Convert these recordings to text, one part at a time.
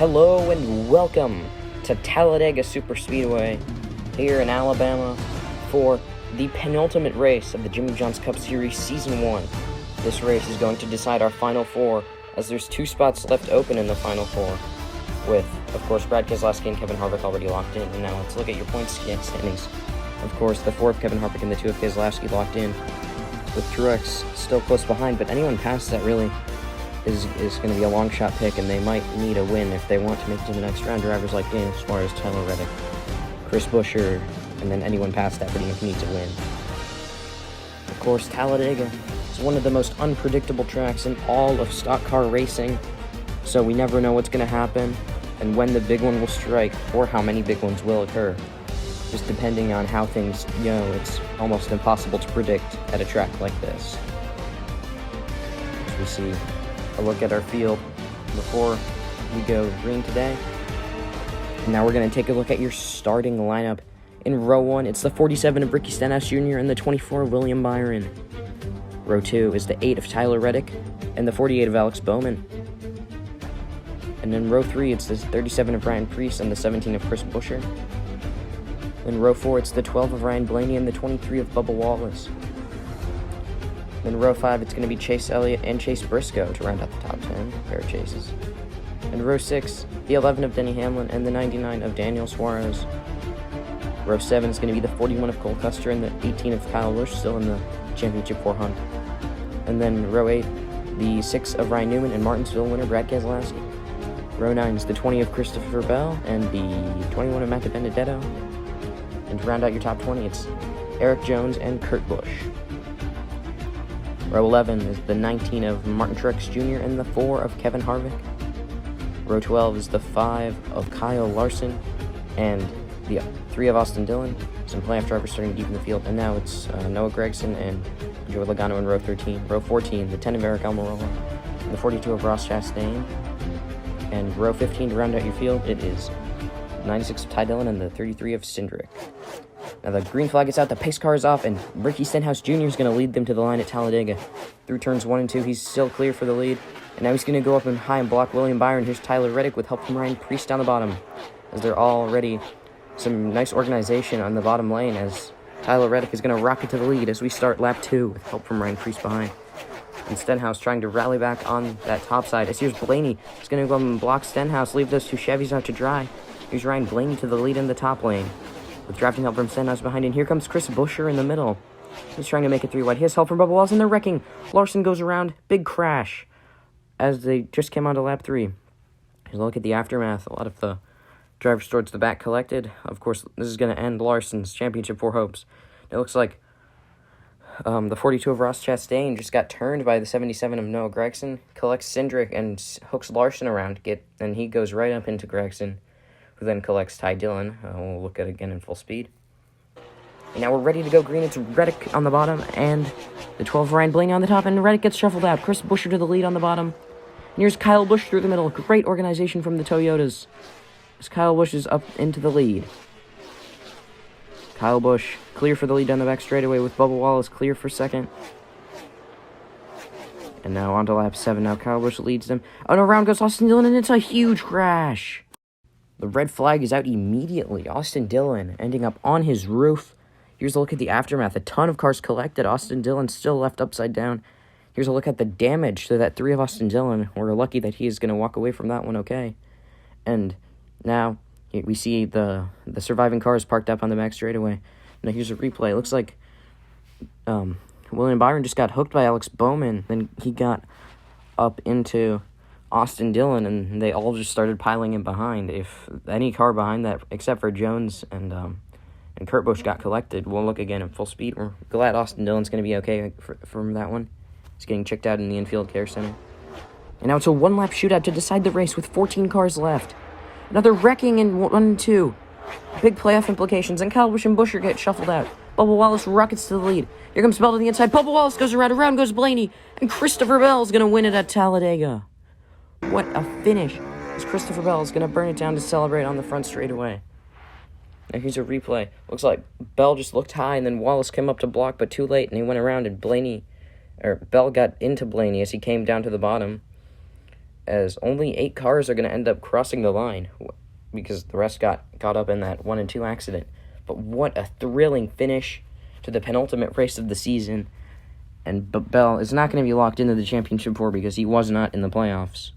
Hello and welcome to Talladega Superspeedway here in Alabama for the penultimate race of the Jimmy John's Cup Series Season 1. This race is going to decide our Final Four, as there's 2 spots left open in the Final Four, with, of course, Brad Keselowski and Kevin Harvick already locked in. And now let's look at your points standings. Of course, the 4 of Kevin Harvick and the 2 of Keselowski locked in, with Truex still close behind, but anyone past that really is going to be a long shot pick, and they might need a win if they want to make it to the next round. Drivers like Daniel Suarez, Tyler Reddick, Chris Buescher, and then anyone past that pretty much needs a win. Of course, Talladega is one of the most unpredictable tracks in all of stock car racing, so we never know what's going to happen and when the big one will strike or how many big ones will occur. Just depending on how things go, it's almost impossible to predict at a track like this. As we see a look at our field before we go green today. And now we're going to take a look at your starting lineup. In row 1, it's the 47 of Ricky Stenhouse Jr. and the 24 of William Byron. Row 2 is the 8 of Tyler Reddick and the 48 of Alex Bowman. And in row 3, it's the 37 of Ryan Preece and the 17 of Chris Buescher. In row 4, it's the 12 of Ryan Blaney and the 23 of Bubba Wallace. In row 5, it's going to be Chase Elliott and Chase Briscoe to round out the top 10 pair of chases. In row 6, the 11 of Denny Hamlin and the 99 of Daniel Suarez. Row 7 is going to be the 41 of Cole Custer and the 18 of Kyle Busch, still in the Championship 4 hunt. And then row 8, the 6 of Ryan Newman and Martinsville winner Brad Keselowski. Row 9 is the 20 of Christopher Bell and the 21 of Matt Benedetto. And to round out your top 20, it's Eric Jones and Kurt Busch. Row 11 is the 19 of Martin Truex Jr. and the 4 of Kevin Harvick. Row 12 is the 5 of Kyle Larson and the 3 of Austin Dillon. Some playoff drivers starting deep in the field. And now it's Noah Gragson and Joey Logano in row 13. Row 14, the 10 of Eric Almirola and the 42 of Ross Chastain. And row 15, to round out your field, it is 96 of Ty Dillon and the 33 of Cindric. Now the green flag is out, the pace car is off, and Ricky Stenhouse Jr. is going to lead them to the line at Talladega. Through turns 1 and 2, he's still clear for the lead. And now he's going to go up and high and block William Byron. Here's Tyler Reddick with help from Ryan Preece down the bottom, as they're already some nice organization on the bottom lane, as Tyler Reddick is going to rocket to the lead as we start lap 2 with help from Ryan Preece behind. And Stenhouse trying to rally back on that top side, as here's Blaney. He's going to go up and block Stenhouse, leave those 2 Chevys out to dry. Here's Ryan Blaney to the lead in the top lane, with drafting help from Stenhouse behind. And here comes Chris Buescher in the middle. He's trying to make it 3 wide. He has help from Bubba Wallace, and they're wrecking. Larson goes around. Big crash as they just came onto lap 3. Here's a look at the aftermath. A lot of the drivers towards the back collected. Of course, this is going to end Larson's Championship 4 hopes. It looks like the 42 of Ross Chastain just got turned by the 77 of Noah Gragson, collects Cindric and hooks Larson around, and he goes right up into Gragson, who then collects Ty Dillon. We'll look at it again in full speed. And now we're ready to go green. It's Reddick on the bottom and the 12 Ryan Blaney on the top, and Reddick gets shuffled out. Chris Buescher to the lead on the bottom. And here's Kyle Busch through the middle. Great organization from the Toyotas, as Kyle Busch is up into the lead. Kyle Busch clear for the lead down the back straightaway, with Bubba Wallace clear for second. And now on to lap 7. Now Kyle Busch leads them. Oh, no, around goes Austin Dillon, and it's a huge crash. The red flag is out immediately. Austin Dillon ending up on his roof. Here's a look at the aftermath. A ton of cars collected. Austin Dillon still left upside down. Here's a look at the damage to that 3 of Austin Dillon. We're lucky that he is going to walk away from that one okay. And now we see the surviving cars parked up on the back straightaway. Now here's a replay. It looks like William Byron just got hooked by Alex Bowman. Then he got up into Austin Dillon, and they all just started piling in behind. If any car behind that, except for Jones and Kurt Busch, got collected, we'll look again at full speed. We're glad Austin Dillon's going to be okay from that one. He's getting checked out in the infield care center. And now it's a 1-lap shootout to decide the race with 14 cars left. Another wrecking in 1 and 2. Big playoff implications, and Kyle Busch and Buescher get shuffled out. Bubba Wallace rockets to the lead. Here comes Bell to the inside. Bubba Wallace goes around goes Blaney, and Christopher Bell is going to win it at Talladega. What a finish, as Christopher Bell is going to burn it down to celebrate on the front straightaway. Now here's a replay. Looks like Bell just looked high, and then Wallace came up to block, but too late, and he went around, and Bell got into Blaney as he came down to the bottom. as only 8 cars are going to end up crossing the line because the rest got caught up in that 1 and 2 accident. But what a thrilling finish to the penultimate race of the season. And Bell is not going to be locked into the championship 4 because he was not in the playoffs,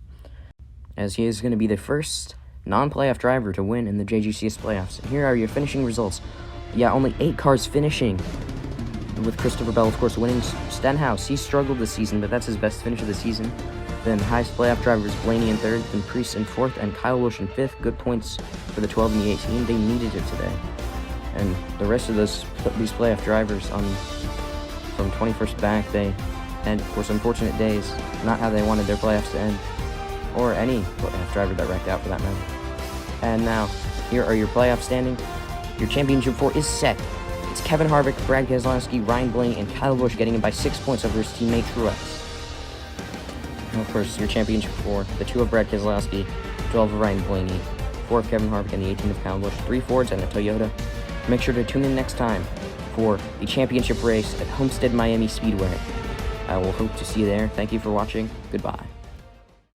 as he is going to be the first non-playoff driver to win in the JGCS playoffs. And here are your finishing results. Yeah, only 8 cars finishing, with Christopher Bell, of course, winning. Stenhouse, he struggled this season, but that's his best finish of the season. Then highest playoff drivers, Blaney in 3rd, then Preece in 4th, and Kyle Busch in 5th. Good points for the 12 and the 18. They needed it today. And the rest of these playoff drivers from 21st back, they had, of course, unfortunate days. Not how they wanted their playoffs to end, or any playoff driver that wrecked out for that matter. And now, here are your playoff standings. Your championship 4 is set. It's Kevin Harvick, Brad Keselowski, Ryan Blaney, and Kyle Busch getting in by 6 points over his teammate Truex. And of course, your championship 4, the 2 of Brad Keselowski, 12 of Ryan Blaney, 4 of Kevin Harvick, and the 18 of Kyle Busch, 3 Fords and a Toyota. Make sure to tune in next time for the championship race at Homestead Miami Speedway. I will hope to see you there. Thank you for watching. Goodbye.